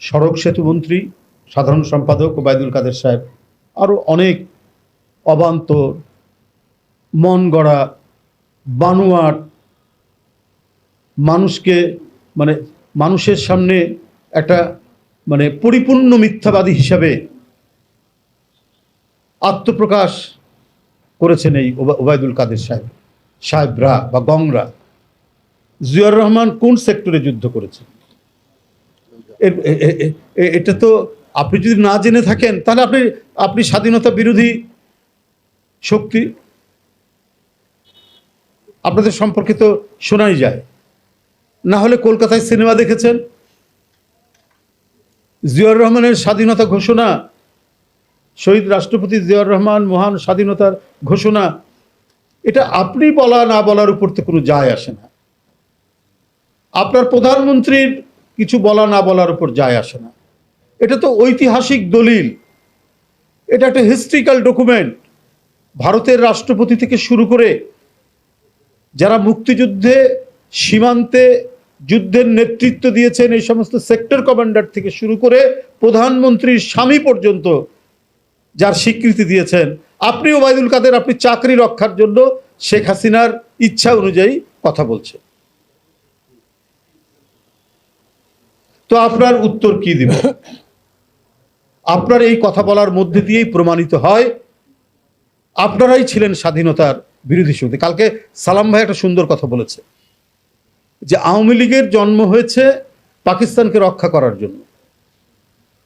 সড়ক সেতু মন্ত্রী, সাধারণ সম্পাদক ওবায়দুল কাদের সাহেব, আরও অনেক অবান্তর, মন গড়া, বানোয়াট, মানুষকে মানে মানুষের সামনে একটা পরিপূর্ণ মিথ্যাবাদী হিসাবে আত্মপ্রকাশ করেছেন এই ওবায়দুল কাদের সাহেবরা বা গংরা। জিয়াউর রহমান কোন সেক্টরে যুদ্ধ করেছেন? এটা তো আপনি যদি না জেনে থাকেন তাহলে আপনি স্বাধীনতা বিরোধী শক্তি, আপনাদের সম্পর্কে তো শোনাই যায়। না হলে কলকাতায় সিনেমা দেখেছেন? জিয়াউর রহমানের স্বাধীনতা ঘোষণা, শহীদ রাষ্ট্রপতি জিয়াউর রহমান মহান স্বাধীনতার ঘোষণা, এটা আপনি বলা না বলার উপর তো কোনো যায় আসে না। আপনার প্রধানমন্ত্রীর কিছু বলা না বলার উপর যায় আসে না। এটা তো ঐতিহাসিক দলিল, এটা একটা হিস্ট্রিক্যাল ডকুমেন্ট। ভারতের রাষ্ট্রপতি থেকে শুরু করে যারা মুক্তিযুদ্ধে সীমান্তে যুদ্ধের নেতৃত্ব দিয়েছেন, এই সমস্ত সেক্টর কমান্ডার থেকে শুরু করে প্রধানমন্ত্রীর স্বামী পর্যন্ত যার স্বীকৃতি দিয়েছেন, আপনি ওবায়দুল কাদের আপনি চাকরি রক্ষার জন্য শেখ হাসিনার ইচ্ছা অনুযায়ী কথা বলছেন। তো আপনার উত্তর কি দিব? আপনার এই কথা বলার মধ্যে দিয়েই প্রমাণিত হয় আপনারাই ছিলেন স্বাধীনতার বিরোধী শক্তি। কালকে সালাম ভাই একটা সুন্দর কথা বলেছে যে আওয়ামী লীগের জন্ম হয়েছে পাকিস্তানকে রক্ষা করার জন্য।